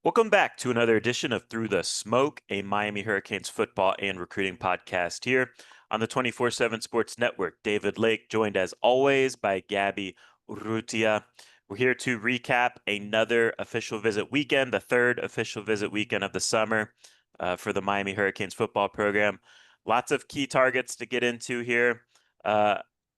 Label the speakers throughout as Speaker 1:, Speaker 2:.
Speaker 1: Welcome back to another edition of Through the Smoke, a Miami Hurricanes football and recruiting podcast here on the 24/7 Sports Network. David Lake, joined as always by Gabby Urrutia. We're here to recap another official visit weekend, the third official visit weekend of the summer for the Miami Hurricanes football program. Lots of key targets to get into here. Uh,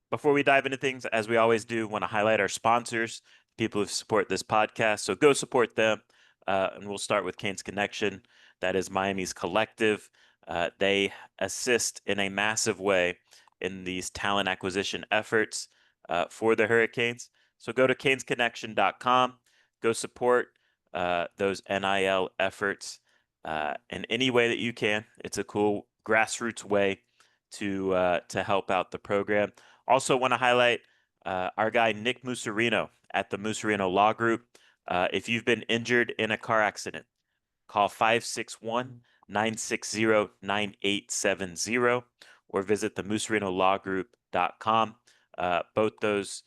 Speaker 1: Before we dive into things, as we always do, want to highlight our sponsors, people who support this podcast. So go support them. And we'll start with Canes Connection. That is Miami's collective. They assist in a massive way in these talent acquisition efforts for the Hurricanes. So go to canesconnection.com. Go support those NIL efforts in any way that you can. It's a cool grassroots way to help out the program. Also, want to highlight our guy Nick Musarino at the Musarino Law Group. If you've been injured in a car accident, call 561-960-9870 or visit the musarinolowgroup.com. Both those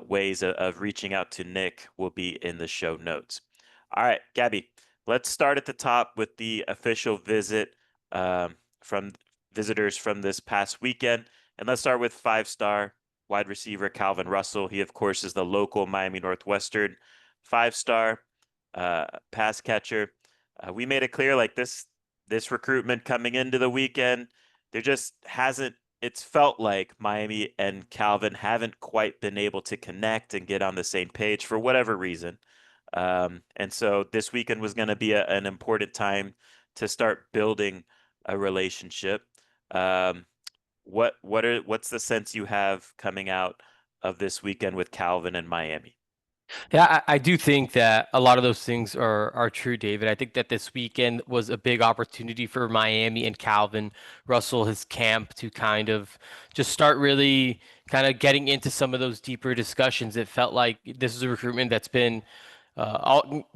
Speaker 1: ways of reaching out to Nick will be in the show notes. All right, Gabby, let's start at the top with the official visit from visitors from this past weekend. And let's start with five-star wide receiver Calvin Russell. He, of course, is the local Miami Northwestern five-star pass catcher. We made it clear, like this recruitment coming into the weekend, there just hasn't. It's felt like Miami and Calvin haven't quite been able to connect and get on the same page for whatever reason. And so this weekend was going to be an important time to start building a relationship. What's the sense you have coming out of this weekend with Calvin and Miami?
Speaker 2: Yeah, I do think that a lot of those things are true, David. I think that this weekend was a big opportunity for Miami and Calvin Russell, his camp, to kind of just start really kind of getting into some of those deeper discussions. It felt like this is a recruitment that's been all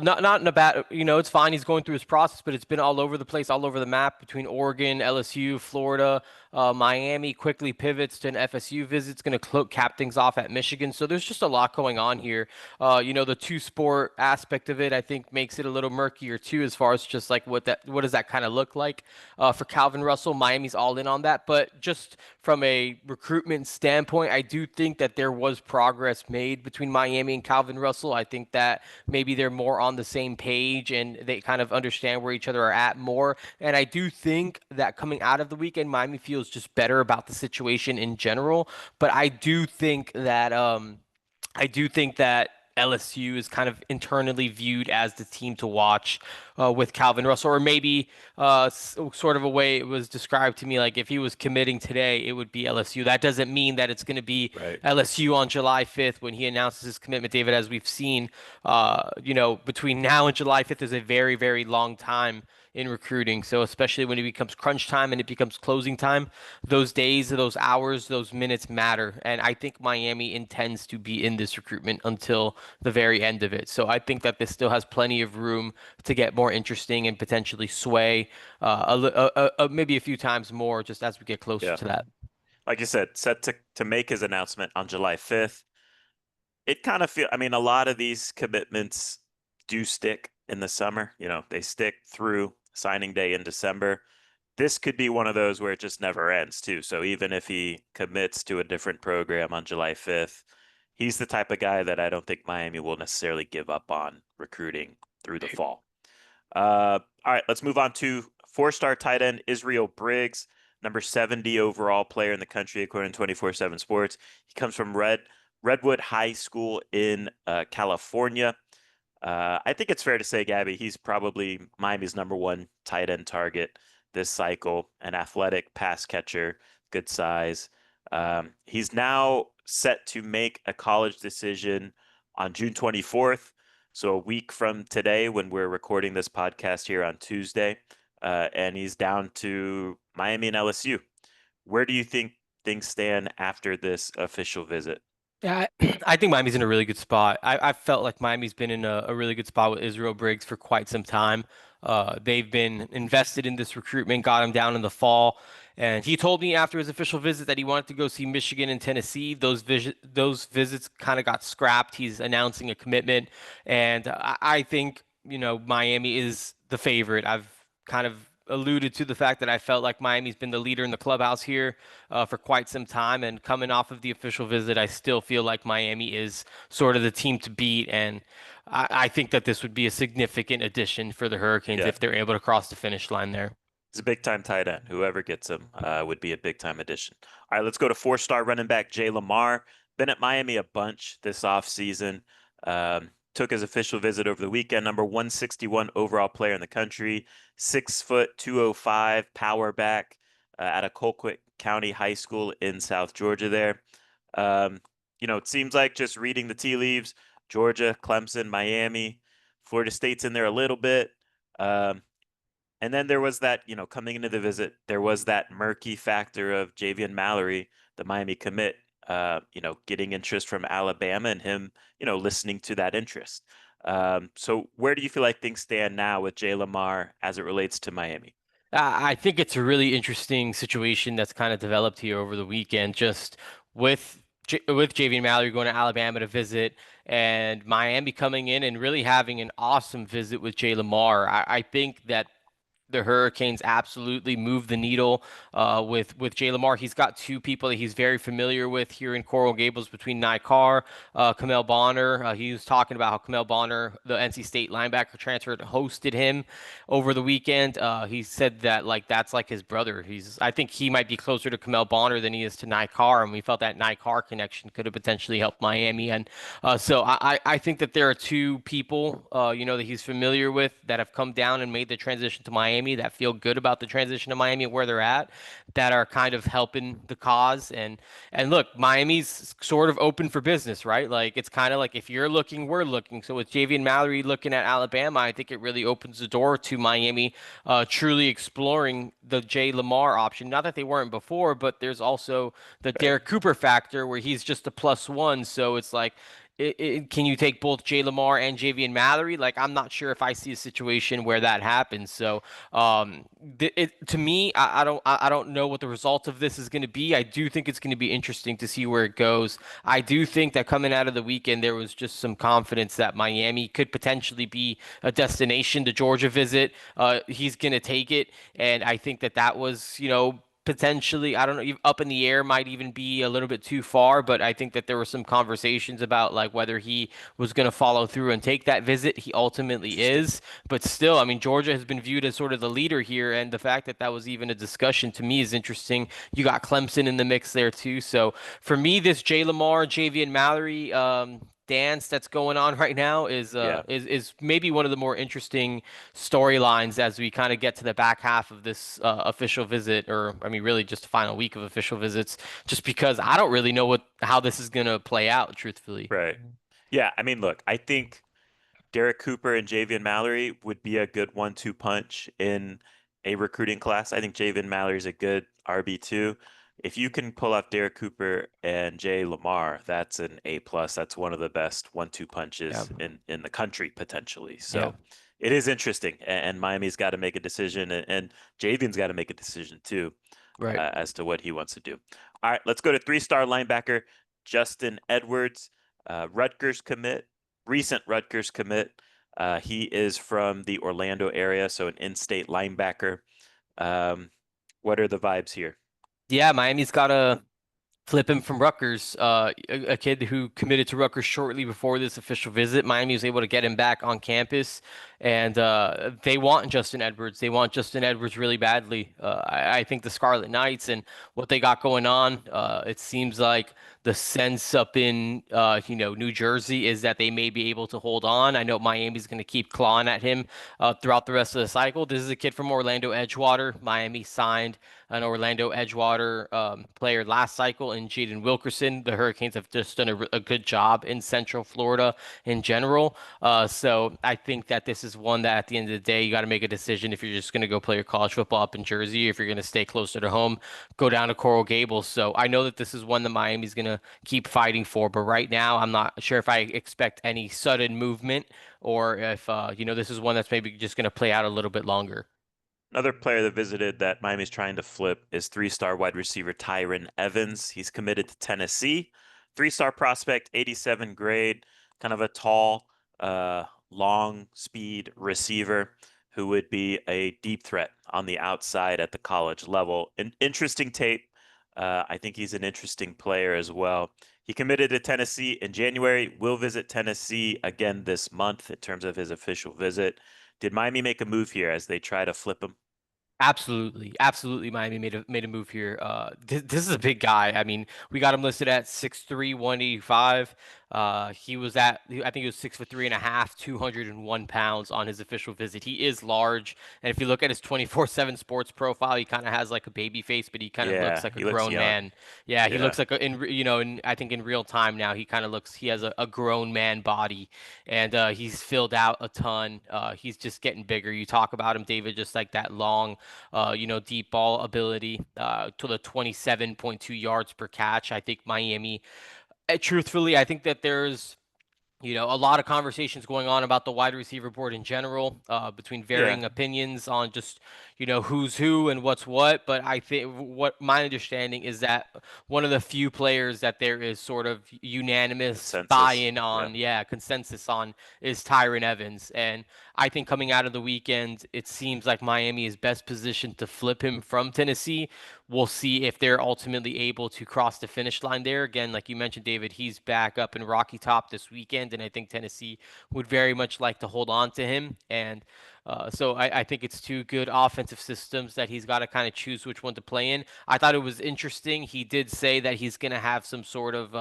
Speaker 2: not in a bad, it's fine. He's going through his process, but it's been all over the place, all over the map between Oregon, LSU, Florida, Miami. Quickly pivots to an FSU visit. It's going to cap things off at Michigan. So there's just a lot going on here. The two sport aspect of it, I think, makes it a little murkier too, as far as just like what does that kind of look like for Calvin Russell. Miami's all in on that, but just from a recruitment standpoint, I do think that there was progress made between Miami and Calvin Russell. I think that maybe they're more on the same page and they kind of understand where each other are at more. And I do think that coming out of the weekend, Miami feels just better about the situation in general. But I do think that LSU is kind of internally viewed as the team to watch with Calvin Russell, or maybe sort of a way it was described to me, like if he was committing today, it would be LSU. That doesn't mean that it's going to be
Speaker 1: Right.
Speaker 2: LSU on July 5th when he announces his commitment, David. As we've seen, between now and July 5th is a very, very long time in recruiting. So especially when it becomes crunch time and it becomes closing time, those days, those hours, those minutes matter. And I think Miami intends to be in this recruitment until the very end of it. So I think that this still has plenty of room to get more interesting and potentially sway maybe a few times more just as we get closer
Speaker 1: Yeah.
Speaker 2: to that.
Speaker 1: Like you said, set to make his announcement on July 5th. It kind of I mean, a lot of these commitments do stick in the summer. They stick through signing day in December. This could be one of those where it just never ends, too. So even if he commits to a different program on July 5th, he's the type of guy that I don't think Miami will necessarily give up on recruiting through the fall. All right, let's move on to four-star tight end Israel Briggs, number 70 overall player in the country, according to 24/7 Sports. He comes from Redwood High School in California. I think it's fair to say, Gabby, he's probably Miami's number one tight end target this cycle. An athletic pass catcher, good size. He's now set to make a college decision on June 24th. So a week from today, when we're recording this podcast here on Tuesday, and he's down to Miami and LSU. Where do you think things stand after this official visit?
Speaker 2: Yeah, I think Miami's in a really good spot. I felt like Miami's been in a really good spot with Israel Briggs for quite some time. They've been invested in this recruitment, got him down in the fall, and he told me after his official visit that he wanted to go see Michigan and Tennessee. Those visits kind of got scrapped. He's announcing a commitment, and I think Miami is the favorite. I've kind of alluded to the fact that I felt like Miami's been the leader in the clubhouse here for quite some time. And coming off of the official visit, I still feel like Miami is sort of the team to beat. And I think that this would be a significant addition for the Hurricanes
Speaker 1: Yeah.
Speaker 2: if they're able to cross the finish line there.
Speaker 1: He's a big time tight end. Whoever gets him would be a big time addition. All right, let's go to 4-star running back Jay Lamar. Been at Miami a bunch this offseason. Took his official visit over the weekend. Number 161 overall player in the country. 6 foot 205 power back out of Colquitt County High School in South Georgia there. It seems like just reading the tea leaves, Georgia, Clemson, Miami, Florida State's in there a little bit. And then there was that, coming into the visit, there was that murky factor of Javian Mallory, the Miami commit, getting interest from Alabama and him, listening to that interest. So where do you feel like things stand now with Jay Lamar as it relates to Miami?
Speaker 2: I think it's a really interesting situation that's kind of developed here over the weekend, just with Javian Mallory going to Alabama to visit, and Miami coming in and really having an awesome visit with Jay Lamar. I think that the Hurricanes absolutely move the needle with Jay Lamar. He's got two people that he's very familiar with here in Coral Gables between Nye Carr, Kamel Bonner. He was talking about how Kamel Bonner, the NC State linebacker transfer, hosted him over the weekend. He said that like that's like his brother. I think he might be closer to Kamel Bonner than he is to Nye Carr, and we felt that Nye Carr connection could have potentially helped Miami. And so I think that there are two people, that he's familiar with that have come down and made the transition to Miami that feel good about the transition to Miami and where they're at, that are kind of helping the cause. And look, Miami's sort of open for business, right? Like it's kind of like if you're looking, we're looking. So with Javian Mallory looking at Alabama, I think it really opens the door to Miami truly exploring the Jay Lamar option. Not that they weren't before, but there's also the
Speaker 1: Right.
Speaker 2: Derek Cooper factor where he's just a +1. So it's like, can you take both Jay Lamar and Javian Mallory? Like, I'm not sure if I see a situation where that happens. So, to me, I don't know what the result of this is going to be. I do think it's going to be interesting to see where it goes. I do think that coming out of the weekend, there was just some confidence that Miami could potentially be a destination to Georgia visit. He's going to take it, and I think that that was, potentially, I don't know, up in the air might even be a little bit too far, but I think that there were some conversations about like whether he was going to follow through and take that visit. He ultimately
Speaker 1: Interesting.
Speaker 2: is, but still, I mean, Georgia has been viewed as sort of the leader here, and the fact that that was even a discussion to me is interesting. You got Clemson in the mix there too, so for me, this Jay Lamar, Javian Mallory, dance that's going on right now
Speaker 1: Yeah.
Speaker 2: is maybe one of the more interesting storylines as we kind of get to the back half of this official visit, or I mean, really just the final week of official visits, just because I don't really know how this is gonna play out, truthfully.
Speaker 1: Right. Yeah. I mean, look, I think Derek Cooper and Javian Mallory would be a good 1-2 punch in a recruiting class. I think Javian Mallory is a good RB2. If you can pull off Derek Cooper and Jay Lamar, that's an A plus. That's one of the best 1-2
Speaker 2: Yeah,
Speaker 1: punches in the country potentially.
Speaker 2: yeah,
Speaker 1: So it is interesting, and Miami's got to make a decision, and Javian's got to make a decision too
Speaker 2: right.
Speaker 1: as to what he wants to do. All right, let's go to 3-star linebacker Justin Edwards, Rutgers commit, recent Rutgers commit. He is from the Orlando area, so an in-state linebacker. Um, what are the vibes here?
Speaker 2: Yeah, Miami's got a flip him from Rutgers, a kid who committed to Rutgers shortly before this official visit. Miami was able to get him back on campus, and they want Justin Edwards. They want Justin Edwards really badly. I think the Scarlet Knights and what they got going on, it seems like the sense up in New Jersey is that they may be able to hold on. I know Miami's going to keep clawing at him throughout the rest of the cycle. This is a kid from Orlando Edgewater. Miami signed an Orlando Edgewater player last cycle in Jaden Wilkerson. The Hurricanes have just done a good job in Central Florida in general. So I think that this is one that at the end of the day, you got to make a decision if you're just going to go play your college football up in Jersey, if you're going to stay closer to home, go down to Coral Gables. So I know that this is one that Miami's going to keep fighting for, but right now I'm not sure if I expect any sudden movement or if this is one that's maybe just going to play out a little bit longer.
Speaker 1: Another player that visited that Miami's trying to flip is 3-star wide receiver Tyron Evans. He's committed to Tennessee. 3-star prospect, 87 grade, kind of a tall, long speed receiver who would be a deep threat on the outside at the college level. An interesting tape. I think he's an interesting player as well. He committed to Tennessee in January, will visit Tennessee again this month in terms of his official visit. Did Miami make a move here as they try to flip him?
Speaker 2: Absolutely, absolutely. Miami made a move here. This is a big guy. I mean, we got him listed at 6'3", 185. He was I think he was 6'3" and a half, 201 pounds on his official visit. He is large, and if you look at his 24/7 sports profile, he kind of has like a baby face, but he kind of looks
Speaker 1: Yeah,
Speaker 2: like a
Speaker 1: he looks
Speaker 2: grown
Speaker 1: young.
Speaker 2: man. Yeah, he
Speaker 1: Yeah.
Speaker 2: looks like I think in real time now, he has a grown man body, and he's filled out a ton. He's just getting bigger. You talk about him, David, just like that long deep ball ability to the 27.2 yards per catch. I think Miami, truthfully, I think that there's a lot of conversations going on about the wide receiver board in general, between
Speaker 1: Yeah.
Speaker 2: varying opinions on just, who's who and what's what. But I think what my understanding is that one of the few players that there is sort of unanimous
Speaker 1: Consensus.
Speaker 2: buy-in
Speaker 1: Yeah.
Speaker 2: on, yeah, consensus on, is Tyron Evans. And I think coming out of the weekend, it seems like Miami is best positioned to flip him from Tennessee. We'll see if they're ultimately able to cross the finish line there. Again, like you mentioned, David, he's back up in Rocky Top this weekend, and I think Tennessee would very much like to hold on to him. And so I think it's two good offensive systems that he's got to kind of choose which one to play in. I thought it was interesting. He did say that he's going to have some sort of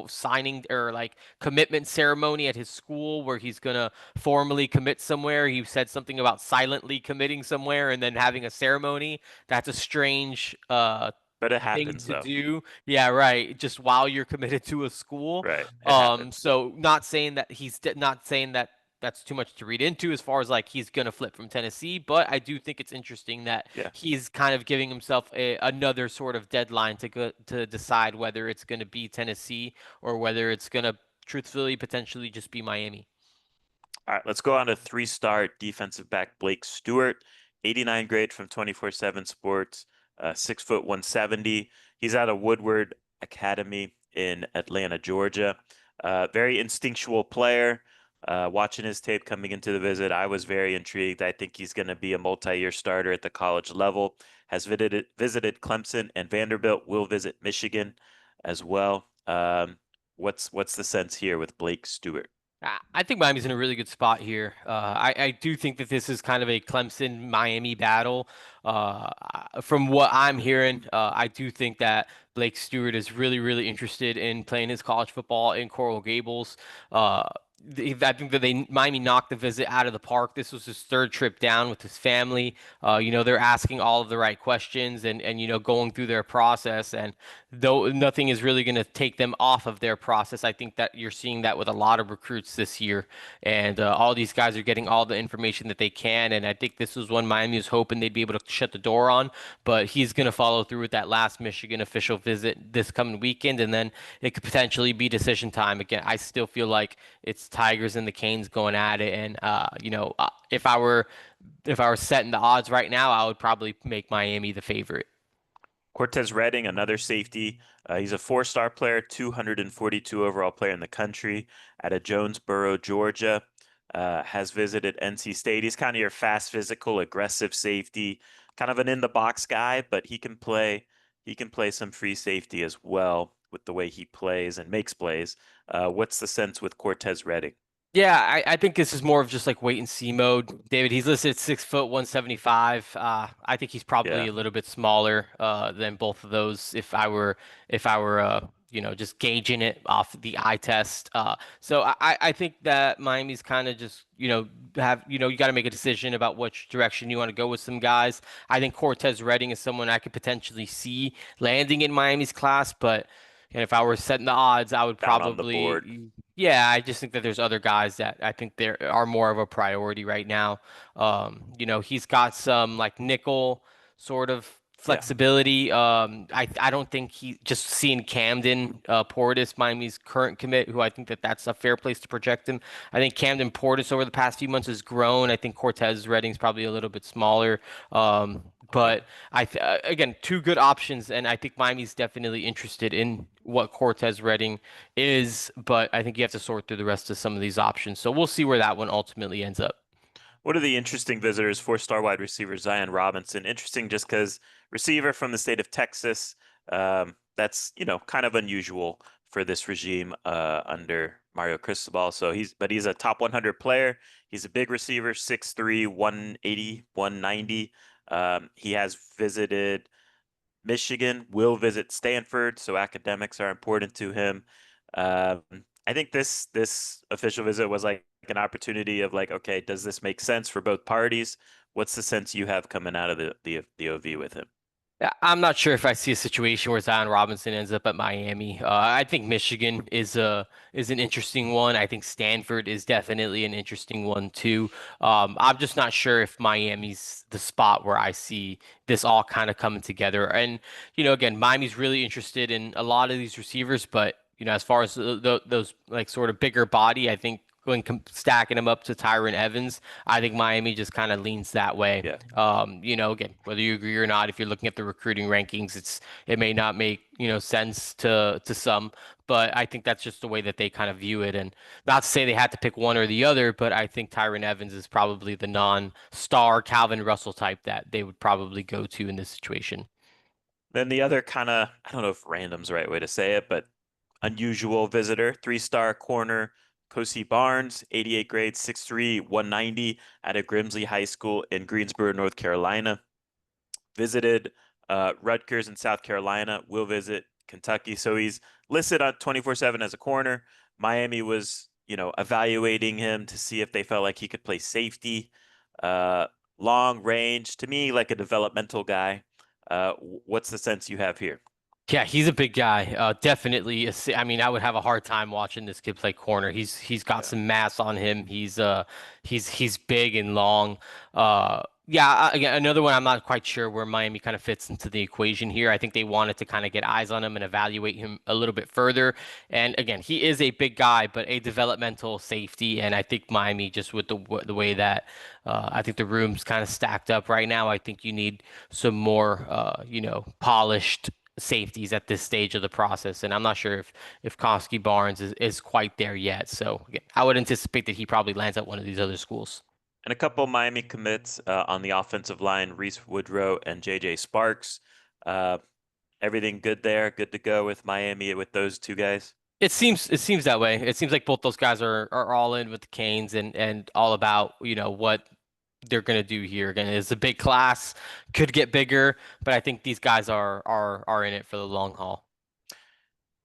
Speaker 2: signing or like commitment ceremony at his school where he's going to formally commit somewhere. He said something about silently committing somewhere and then having a ceremony. That's a strange
Speaker 1: But it
Speaker 2: thing
Speaker 1: happens
Speaker 2: to
Speaker 1: though.
Speaker 2: do. Yeah, right. Just while you're committed to a school.
Speaker 1: Right. It happens.
Speaker 2: So not saying that not saying that that's too much to read into as far as like he's gonna flip from Tennessee, but I do think it's interesting that
Speaker 1: Yeah.
Speaker 2: he's kind of giving himself another sort of deadline to decide whether it's gonna be Tennessee or whether it's gonna truthfully potentially just be Miami.
Speaker 1: All right, let's go on to three-star defensive back Blake Stewart, 89 grade from 24/7 Sports, 6 foot 170. He's out of Woodward Academy in Atlanta, Georgia. Very instinctual player. Watching his tape coming into the visit, I was very intrigued. I think he's going to be a multi-year starter at the college level. Has visited Clemson and Vanderbilt. Will visit Michigan as well. What's the sense here with Blake Stewart?
Speaker 2: I think Miami's in a really good spot here. I do think that this is kind of a Clemson Miami battle. From what I'm hearing, I do think that Blake Stewart is really, really interested in playing his college football in Coral Gables. I think that Miami knocked the visit out of the park. This was his third trip down with his family. They're asking all of the right questions and going through their process. And though nothing is really going to take them off of their process, I think that you're seeing that with a lot of recruits this year. And all these guys are getting all the information that they can. And I think this was one Miami was hoping they'd be able to shut the door on. But he's going to follow through with that last Michigan official visit this coming weekend. And then it could potentially be decision time. Again, I still feel like it's Tigers and the Canes going at it. And, if I were setting the odds right now, I would probably make Miami the favorite.
Speaker 1: Cortez Redding, another safety. He's a four-star player, 242 overall player in the country out of Jonesboro, Georgia. Has visited NC State. He's kind of your fast, physical, aggressive safety, kind of an in-the-box guy, but he can play. He can play some free safety as well with the way he plays and makes plays. What's the sense with Cortez Redding?
Speaker 2: Yeah, I think this is more of just like wait and see mode. David, he's listed at 6 foot 175. I think he's probably
Speaker 1: Yeah,
Speaker 2: a little bit smaller than both of those if I were just gauging it off the eye test. So I think that Miami's kind of just you got to make a decision about which direction you want to go with some guys. I think Cortez Redding is someone I could potentially see landing in Miami's class, but and if I were setting the odds, I would
Speaker 1: down on the board.
Speaker 2: probably, yeah, I just think that there's other guys that I think there are more of a priority right now. He's got some like nickel sort of
Speaker 1: Yeah,
Speaker 2: flexibility. I don't think he just seeing Camden Portis, Miami's current commit, who I think that that's a fair place to project him. I think Camden Portis over the past few months has grown. I think Cortez Redding's probably a little bit smaller.
Speaker 1: Okay.
Speaker 2: But again, two good options, and I think Miami's definitely interested in what Cortez Redding is, but I think you have to sort through the rest of some of these options. So we'll see where that one ultimately ends up.
Speaker 1: One of the interesting visitors, four-star wide receiver Zion Robinson. Interesting just because receiver from the state of Texas. That's, kind of unusual for this regime under Mario Cristobal. So he's a top 100 player. He's a big receiver, 6'3", 180, 190. He has visited Michigan, will visit Stanford, so academics are important to him. Um, I think this official visit was like an opportunity of like, okay, does this make sense for both parties? What's the sense you have coming out of the OV with him?
Speaker 2: Yeah, I'm not sure if I see a situation where Zion Robinson ends up at Miami. I think Michigan is an interesting one. I think Stanford is definitely an interesting one too. I'm just not sure if Miami's the spot where I see this all kind of coming together. And again, Miami's really interested in a lot of these receivers, but as far as those like sort of bigger body, I think when stacking them up to Tyron Evans, I think Miami just kind of leans that way.
Speaker 1: Yeah.
Speaker 2: Again, whether you agree or not, if you're looking at the recruiting rankings, it may not make, sense to some, but I think that's just the way that they kind of view it. And not to say they had to pick one or the other, but I think Tyron Evans is probably the non-star Calvin Russell type that they would probably go to in this situation.
Speaker 1: Then the other kind of, I don't know if random's the right way to say it, but unusual visitor, three-star corner, Kosi Barnes, 88 grade, 6'3", 190 at a Grimsley High School in Greensboro, North Carolina. Visited Rutgers in South Carolina, will visit Kentucky. So he's listed on 24/7 as a corner. Miami was, evaluating him to see if they felt like he could play safety. Uh, Long range, to me, like a developmental guy. What's the sense you have here?
Speaker 2: Yeah, he's a big guy. Definitely. I mean, I would have a hard time watching this kid play corner. He's got
Speaker 1: Yeah.
Speaker 2: some mass on him. He's big and long. Yeah. Again, another one. I'm not quite sure where Miami kind of fits into the equation here. I think they wanted to kind of get eyes on him and evaluate him a little bit further. And again, he is a big guy, but a developmental safety. And I think Miami, just with the way that I think the room's kind of stacked up right now, I think you need some more, polished safeties at this stage of the process, and I'm not sure if Koski Barnes is quite there yet. So again, I would anticipate that he probably lands at one of these other schools.
Speaker 1: And a couple Miami commits on the offensive line, Reese Woodrow and JJ Sparks. Uh, Everything good there? Good to go with Miami with those two guys?
Speaker 2: It seems that way. It seems like both those guys are all in with the Canes and all about what they're gonna do here. Again, it's a big class, could get bigger, but I think these guys are in it for the long haul.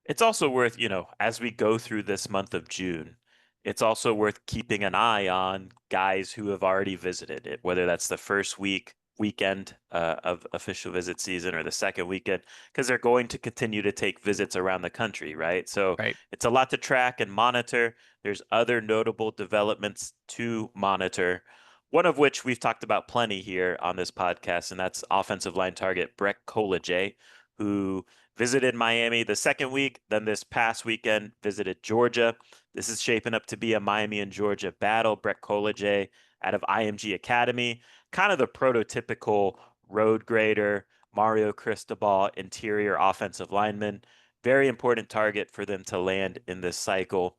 Speaker 1: It's also worth, as we go through this month of June, it's also worth keeping an eye on guys who have already visited it, whether that's the first weekend of official visit season or the second weekend, because they're going to continue to take visits around the country, right? So
Speaker 2: Right.
Speaker 1: it's a lot to track and monitor. There's other notable developments to monitor, one of which we've talked about plenty here on this podcast, and that's offensive line target Brett Kolejay, who visited Miami the second week, then this past weekend visited Georgia. This is shaping up to be a Miami and Georgia battle. Brett Kolejay out of IMG Academy, kind of the prototypical road grader, Mario Cristobal interior offensive lineman. Very important target for them to land in this cycle.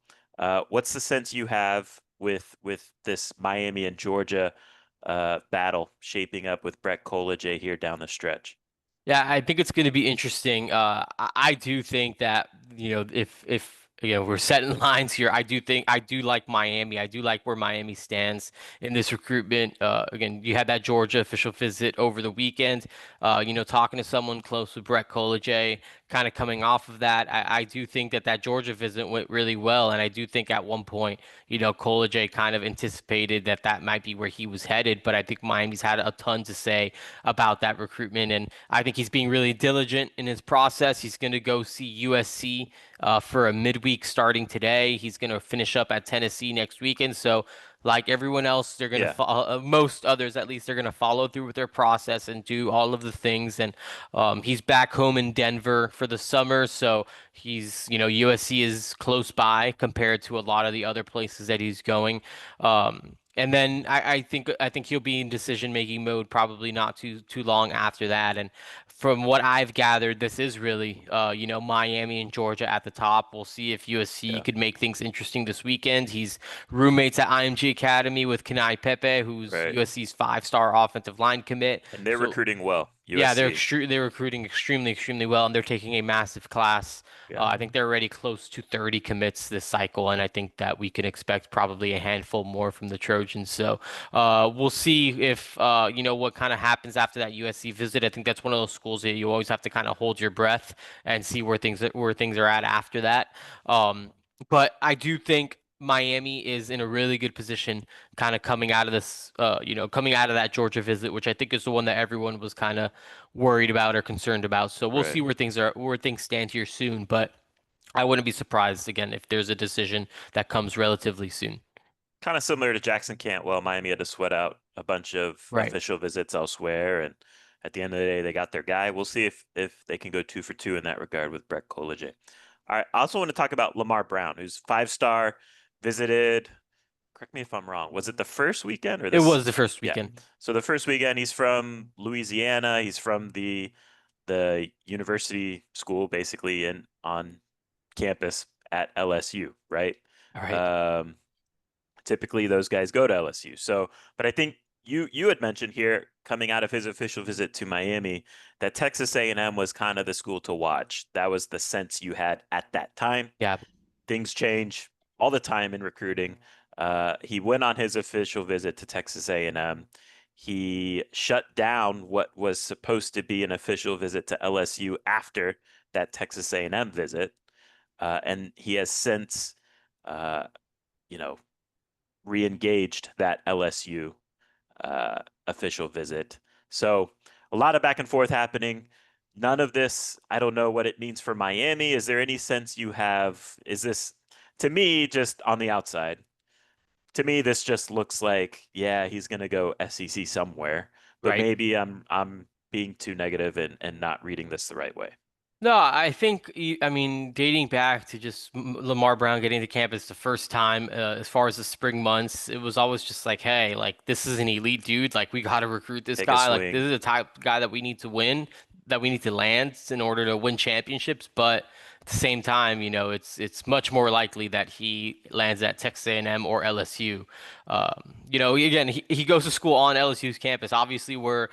Speaker 1: What's the sense you have with this Miami and Georgia battle shaping up with Brett Kolejay here down the stretch?
Speaker 2: Yeah, I think it's going to be interesting. I do think that if we're setting lines here, I do like Miami. I do like where Miami stands in this recruitment. Again, you had that Georgia official visit over the weekend. Talking to someone close with Brett Kolejay, kind of coming off of that, I do think that Georgia visit went really well, and I do think at one point, Kolejay kind of anticipated that might be where he was headed. But I think Miami's had a ton to say about that recruitment. And I think he's being really diligent in his process. He's going to go see USC for a midweek starting today. He's going to finish up at Tennessee next weekend. So, like everyone else, they're going to
Speaker 1: Yeah.
Speaker 2: follow, most others at least, they're going to follow through with their process and do all of the things. And he's back home in Denver for the summer. So USC is close by compared to a lot of the other places that he's going. And then I think he'll be in decision-making mode probably not too long after that. And from what I've gathered, this is really Miami and Georgia at the top. We'll see if USC
Speaker 1: Yeah,
Speaker 2: could make things interesting this weekend. He's roommates at IMG Academy with Kenai Pepe, who's
Speaker 1: right.
Speaker 2: USC's five-star offensive line commit.
Speaker 1: And they're
Speaker 2: So
Speaker 1: recruiting well,
Speaker 2: yeah,
Speaker 1: USC.
Speaker 2: they're recruiting extremely well, and they're taking a massive class.
Speaker 1: Yeah.
Speaker 2: I think they're already close to 30 commits this cycle, and I think that we can expect probably a handful more from the Trojans. So we'll see if what kind of happens after that USC visit. I think that's one of those schools that you always have to kind of hold your breath and see where things are at after that. But I do think Miami is in a really good position kind of coming out of this, coming out of that Georgia visit, which I think is the one that everyone was kind of worried about or concerned about. So we'll
Speaker 1: Right.
Speaker 2: see where things stand here soon. But I wouldn't be surprised again if there's a decision that comes relatively soon.
Speaker 1: Kind of similar to Jackson Cantwell. Miami had to sweat out a bunch of
Speaker 2: Right.
Speaker 1: official visits elsewhere, and at the end of the day, they got their guy. We'll see if they can go 2 for 2 in that regard with Brett Kolage. All right. I also want to talk about Lamar Brown, who's 5-star, visited. Correct me if I'm wrong. Was it the first weekend or
Speaker 2: It
Speaker 1: this?
Speaker 2: was the first
Speaker 1: Yeah.
Speaker 2: weekend.
Speaker 1: So the first weekend, he's from Louisiana. He's from the university school, basically, in on campus at LSU, right?
Speaker 2: All right.
Speaker 1: Um, Typically those guys go to LSU. So, but I think you had mentioned here coming out of his official visit to Miami that Texas A&M was kind of the school to watch. That was the sense you had at that time.
Speaker 2: Yeah.
Speaker 1: Things change all the time in recruiting. He went on his official visit to Texas A&M. He shut down what was supposed to be an official visit to LSU after that Texas A&M visit, and he has since, uh, you know, re-engaged that LSU official visit. So a lot of back and forth happening. None of this, I don't know what it means for Miami. Is there any sense you have? Is this, to me, just on the outside? To me, this just looks like, yeah, he's going to go SEC somewhere, but
Speaker 2: Right.
Speaker 1: maybe I'm being too negative and not reading this the right way.
Speaker 2: No, I think I mean dating back to just Lamar Brown getting to campus the first time, as far as the spring months, it was always just like, hey, like this is an elite dude. Like we got to recruit this
Speaker 1: Take a
Speaker 2: guy. Like this
Speaker 1: swing,
Speaker 2: is the type of guy that we need to win, that we need to land in order to win championships. But at the same time, it's much more likely that he lands at Texas A&M or LSU. Again, he goes to school on LSU's campus. Obviously, we're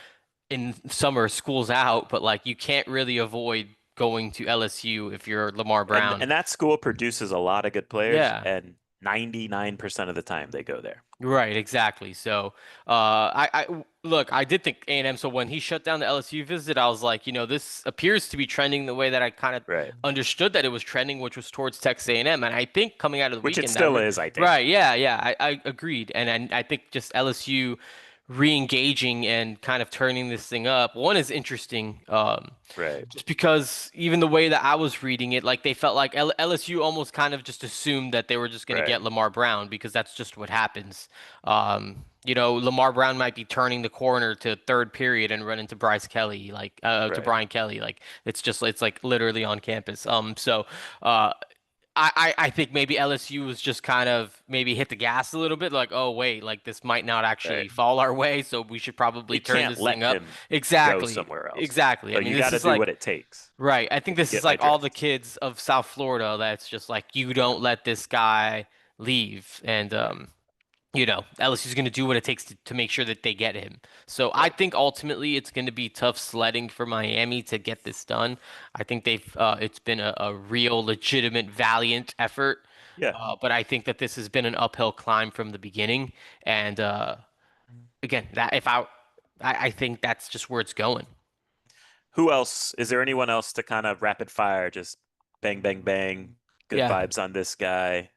Speaker 2: in summer, school's out, but like you can't really avoid going to LSU if you're Lamar
Speaker 1: and
Speaker 2: Brown.
Speaker 1: and that school produces a lot of good players,
Speaker 2: Yeah,
Speaker 1: and 99% of the time they go there.
Speaker 2: right, exactly. So, I look, I did think A&M. So when he shut down the LSU visit, I was like, this appears to be trending the way that I kind of
Speaker 1: Right.
Speaker 2: understood that it was trending, which was towards Texas A&M. And I think coming out of the
Speaker 1: Which it
Speaker 2: weekend, that
Speaker 1: still
Speaker 2: re
Speaker 1: is, I think.
Speaker 2: right, yeah, I agreed, and I think just LSU re-engaging and kind of turning this thing up. One is interesting.
Speaker 1: Right.
Speaker 2: Just because even the way that I was reading it, like they felt like LSU almost kind of just assumed that they were just going to
Speaker 1: Right.
Speaker 2: get Lamar Brown because that's just what happens. Lamar Brown might be turning the corner to third period and run into Bryce Kelly, like to
Speaker 1: Right.
Speaker 2: Brian Kelly, like it's like literally on campus. So uh, I think maybe LSU was just kind of maybe hit the gas a little bit, like, oh wait, like this might not
Speaker 1: Right.
Speaker 2: actually fall our way, so we should
Speaker 1: We
Speaker 2: probably turn
Speaker 1: can't
Speaker 2: this
Speaker 1: let
Speaker 2: thing up.
Speaker 1: him go
Speaker 2: Exactly.
Speaker 1: somewhere else.
Speaker 2: Exactly. I
Speaker 1: So
Speaker 2: mean,
Speaker 1: you
Speaker 2: this
Speaker 1: got to
Speaker 2: is
Speaker 1: do
Speaker 2: like
Speaker 1: what it takes
Speaker 2: right. I think
Speaker 1: to
Speaker 2: this is
Speaker 1: get my
Speaker 2: like all the
Speaker 1: draft.
Speaker 2: kids of South Florida that's just like you don't let this guy leave. And LSU's going to do what it takes to make sure that they get him. So I
Speaker 1: Right.
Speaker 2: think ultimately it's going to be tough sledding for Miami to get this done. I think it's been a real legitimate valiant effort.
Speaker 1: Yeah.
Speaker 2: But I think that this has been an uphill climb from the beginning. And again, that if I think that's just where it's going.
Speaker 1: Who else? Is there anyone else to kind of rapid fire, just bang, bang, bang, good
Speaker 2: Yeah,
Speaker 1: vibes on this guy,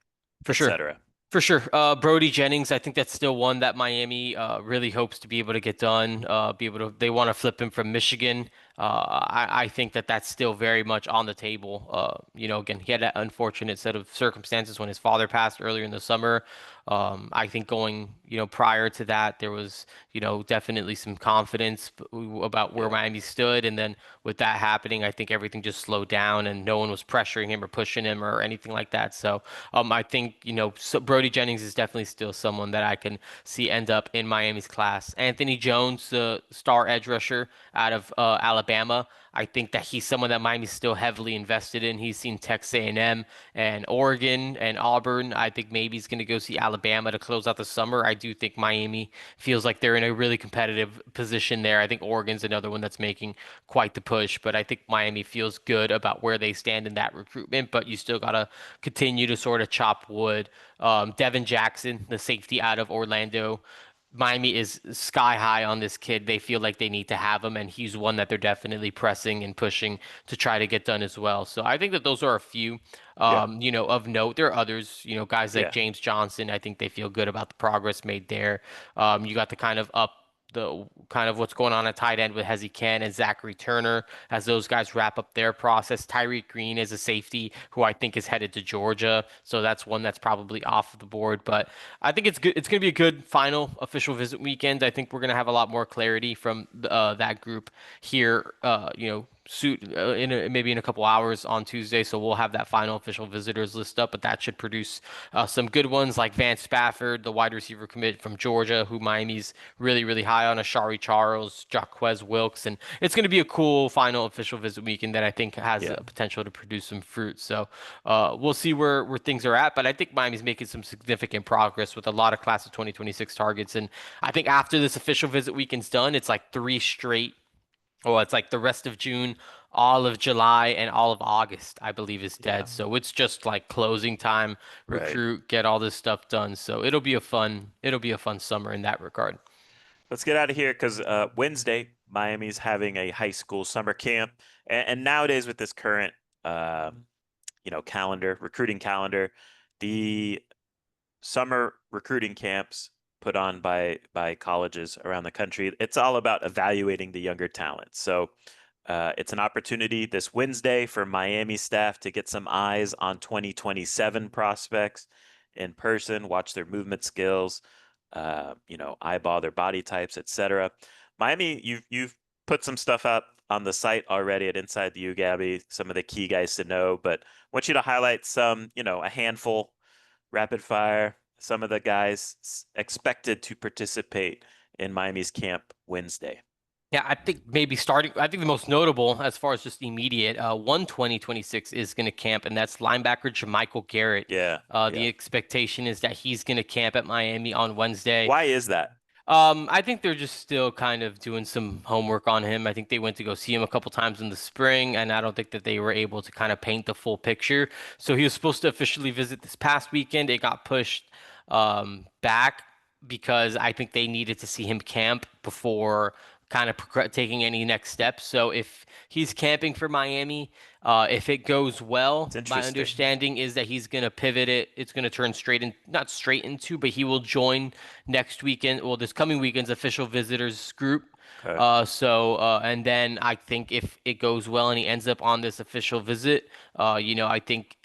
Speaker 2: for sure.
Speaker 1: etc.
Speaker 2: For sure. Brody Jennings, I think that's still one that Miami really hopes to be able to get done. They want to flip him from Michigan. I think that that's still very much on the table. Again, he had an unfortunate set of circumstances when his father passed earlier in the summer. I think going, prior to that, there was, definitely some confidence about where
Speaker 1: Yeah.
Speaker 2: Miami stood. And then with that happening, I think everything just slowed down and no one was pressuring him or pushing him or anything like that. So I think, so Brody Jennings is definitely still someone that I can see end up in Miami's class. Anthony Jones, the star edge rusher out of Alabama. I think that he's someone that Miami's still heavily invested in. He's seen Texas A&M and Oregon and Auburn. I think maybe he's going to go see Alabama to close out the summer. I do think Miami feels like they're in a really competitive position there. I think Oregon's another one that's making quite the push, but I think Miami feels good about where they stand in that recruitment. But you still got to continue to sort of chop wood. Devin Jackson, the safety out of Orlando. Miami is sky high on this kid. They feel like they need to have him, and he's one that they're definitely pressing and pushing to try to get done as well. So I think that those are a few,
Speaker 1: Yeah.
Speaker 2: of note. There are others, guys like
Speaker 1: Yeah.
Speaker 2: James Johnson. I think they feel good about the progress made there. You got the kind of what's going on at tight end with Hezi Ken and Zachary Turner as those guys wrap up their process. Tyreek Green is a safety who I think is headed to Georgia, so that's one that's probably off the board. But I think it's good. It's going to be a good final official visit weekend. I think we're going to have a lot more clarity from that group here. Maybe in a couple hours on Tuesday, so we'll have that final official visitors list up. But that should produce some good ones like Vance Spafford, the wide receiver commit from Georgia, who Miami's really really high on. Ashari Charles, Jaquez Wilkes, and it's going to be a cool final official visit weekend that I think has
Speaker 1: Yeah.
Speaker 2: the potential to produce some fruit. So we'll see where things are at. But I think Miami's making some significant progress with a lot of class of 2026 targets. And I think after this official visit weekend's done, it's like three straight. Well, it's like the rest of June, all of July, and all of August, I believe, is
Speaker 1: Yeah.
Speaker 2: dead. So it's just like closing time,
Speaker 1: Right.
Speaker 2: recruit, get all this stuff done. So it'll be a fun summer in that regard.
Speaker 1: Let's get out of here because Wednesday, Miami's having a high school summer camp, and nowadays with this current, uh, calendar, recruiting calendar, the summer recruiting camps put on by colleges around the country, it's all about evaluating the younger talent. So it's an opportunity this Wednesday for Miami staff to get some eyes on 2027 prospects in person, watch their movement skills, eyeball their body types, etc. Miami, you've put some stuff up on the site already at Inside the U, Gabby, some of the key guys to know, but I want you to highlight some, a handful, rapid fire, some of the guys expected to participate in Miami's camp Wednesday.
Speaker 2: Yeah, I think maybe starting, I think the most notable as far as just immediate, 12026 is going to camp, and that's linebacker Jermichael Garrett.
Speaker 1: Yeah,
Speaker 2: The
Speaker 1: yeah.
Speaker 2: expectation is that he's going to camp at Miami on Wednesday.
Speaker 1: Why is that?
Speaker 2: I think they're just still kind of doing some homework on him. I think they went to go see him a couple times in the spring, and I don't think that they were able to kind of paint the full picture. So he was supposed to officially visit this past weekend. It got pushed back because I think they needed to see him camp before kind of taking any next steps. So if he's camping for Miami, if it goes
Speaker 1: It's
Speaker 2: well, my
Speaker 1: interesting.
Speaker 2: understanding is that he's going to pivot it. It's going to turn straight in, not straight into, but he will join next weekend, well, this coming weekend's official visitors group.
Speaker 1: Okay.
Speaker 2: And then I think if it goes well and he ends up on this official visit, I think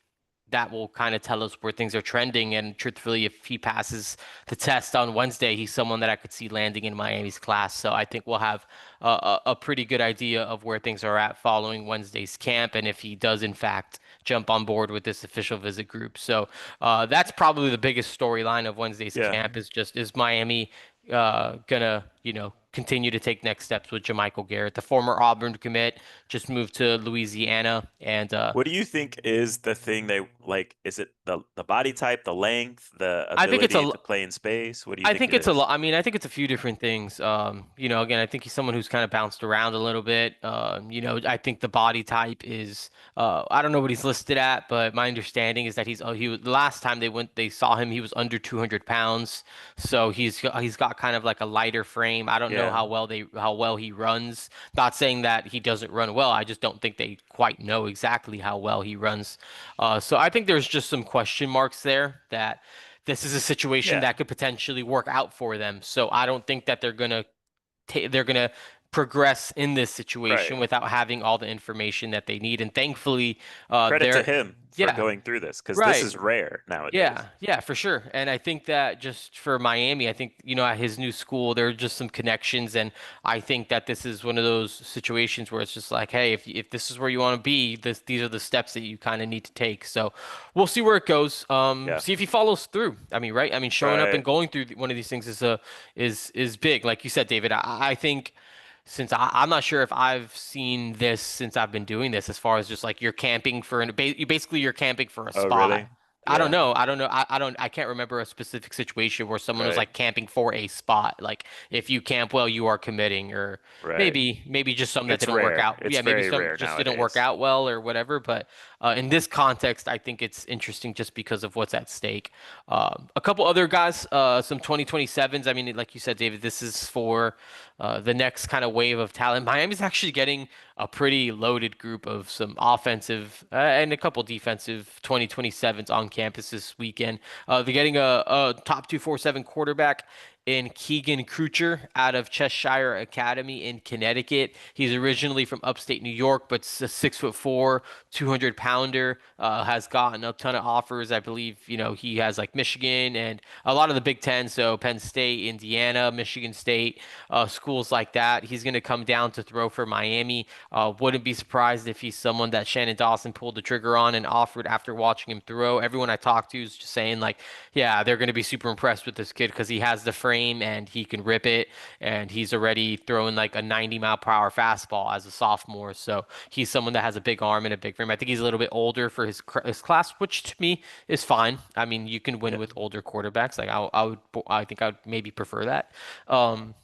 Speaker 2: that will kind of tell us where things are trending. And truthfully, if he passes the test on Wednesday, he's someone that I could see landing in Miami's class. So I think we'll have a pretty good idea of where things are at following Wednesday's camp, and if he does in fact jump on board with this official visit group. So that's probably the biggest storyline of Wednesday's
Speaker 1: Yeah.
Speaker 2: camp is Miami gonna continue to take next steps with Jermichael Garrett, the former Auburn commit, just moved to Louisiana, and
Speaker 1: What do you think is the thing they like? Is it the body type, the length, the
Speaker 2: I think it's
Speaker 1: ability
Speaker 2: a
Speaker 1: to play in space? What do you
Speaker 2: I
Speaker 1: think
Speaker 2: think
Speaker 1: it
Speaker 2: it's a
Speaker 1: is?
Speaker 2: lot. I mean, I think it's a few different things. Again, I think he's someone who's kind of bounced around a little bit. I think the body type is, I don't know what he's listed at, but my understanding is that the last time they saw him, he was under 200 pounds. So he's got kind of like a lighter frame. I don't know
Speaker 1: Yeah.
Speaker 2: how well he runs. Not saying that he doesn't run well. I just don't think they quite know exactly how well he runs. So I think there's just some question marks there that this is a situation
Speaker 1: Yeah.
Speaker 2: that could potentially work out for them. So I don't think that they're gonna progress in this situation
Speaker 1: Right.
Speaker 2: without having all the information that they need. And thankfully,
Speaker 1: Credit to
Speaker 2: they're
Speaker 1: him for
Speaker 2: yeah,
Speaker 1: going through this because this
Speaker 2: right.
Speaker 1: is rare nowadays.
Speaker 2: Yeah, yeah, for sure. And I think that just for Miami, I think, at his new school, there are just some connections. And I think that this is one of those situations where it's just like, hey, if this is where you want to be, these are the steps that you kind of need to take. So we'll see where it goes.
Speaker 1: Yeah.
Speaker 2: See if he follows through. I mean, right? I mean, showing up
Speaker 1: Right.
Speaker 2: and going through one of these things is big. Like you said, David, I think since I'm not sure if I've seen this since I've been doing this, as far as just like you're camping for basically you're camping for a
Speaker 1: Oh,
Speaker 2: spot.
Speaker 1: really?
Speaker 2: I don't
Speaker 1: Yeah.
Speaker 2: know. I don't know. I can't remember a specific situation where someone was
Speaker 1: Right.
Speaker 2: like camping for a spot. Like if you camp well, you are committing, or
Speaker 1: Right.
Speaker 2: maybe just something that
Speaker 1: It's
Speaker 2: didn't work
Speaker 1: rare.
Speaker 2: out.
Speaker 1: It's
Speaker 2: Yeah, maybe
Speaker 1: very
Speaker 2: some
Speaker 1: rare
Speaker 2: just didn't work
Speaker 1: nowadays.
Speaker 2: out well or whatever. But in this context, I think it's interesting just because of what's at stake. A couple other guys, some 2027s. I mean, like you said, David, this is for the next kind of wave of talent. Miami's actually getting a pretty loaded group of some offensive and a couple defensive 2027s on campus this weekend. They're getting a top 247 quarterback in Keegan Krucher out of Cheshire Academy in Connecticut. He's originally from upstate New York, but a 6'4", 200-pounder. Has gotten a ton of offers. I believe, he has like Michigan and a lot of the Big Ten, so Penn State, Indiana, Michigan State, schools like that. He's going to come down to throw for Miami. Wouldn't be surprised if he's someone that Shannon Dawson pulled the trigger on and offered after watching him throw. Everyone I talked to is just saying like, yeah, they're going to be super impressed with this kid because he has the frame and he can rip it, and he's already throwing like a 90-mile-per-hour fastball as a sophomore. So he's someone that has a big arm and a big frame. I think he's a little bit older for his class, which to me is fine. I mean, you can win
Speaker 1: Yeah.
Speaker 2: with older quarterbacks. Like I think I would maybe prefer that. Um,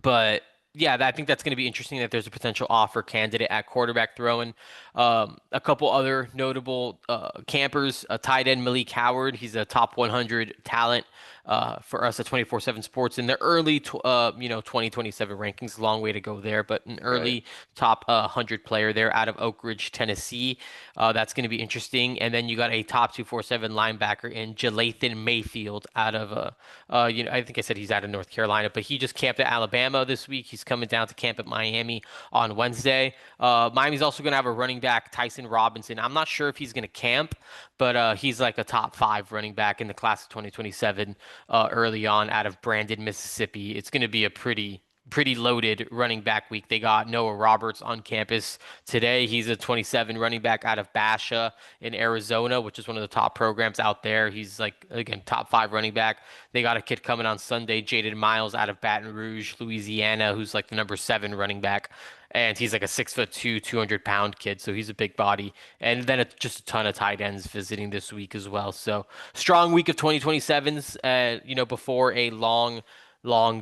Speaker 2: but yeah, I think that's going to be interesting that there's a potential offer candidate at quarterback throwing. A couple other notable campers, tight end Malik Howard. He's a top 100 talent for us at 24/7 Sports in the early 2027 rankings. A long way to go there, but an
Speaker 1: Right.
Speaker 2: early top 100 player there out of Oak Ridge, Tennessee. That's going to be interesting. And then you got a top 247 linebacker in Jalathan Mayfield out of I think I said he's out of North Carolina, but he just camped at Alabama this week. He's coming down to camp at Miami on Wednesday. Miami's also going to have a running back, Tyson Robinson. I'm not sure if he's going to camp, but he's like a top 5 running back in the class of 2027 early on out of Brandon, Mississippi. It's going to be a pretty loaded running back week. They got Noah Roberts on campus today. He's a 27 running back out of Basha in Arizona, which is one of the top programs out there. He's like, again, top 5 running back. They got a kid coming on Sunday, Jaden Miles out of Baton Rouge, Louisiana, who's like the number 7 running back. And he's like a 6'2", 200-pound kid, so he's a big body. And then just a ton of tight ends visiting this week as well. So strong week of 2027s, before a long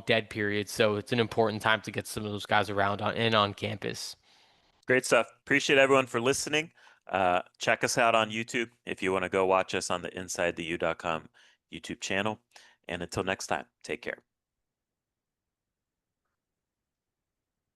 Speaker 2: dead period. So it's an important time to get some of those guys around on campus.
Speaker 1: Great stuff. Appreciate everyone for listening. Check us out on YouTube if you want to go watch us on the InsideTheU.com YouTube channel. And until next time, take care.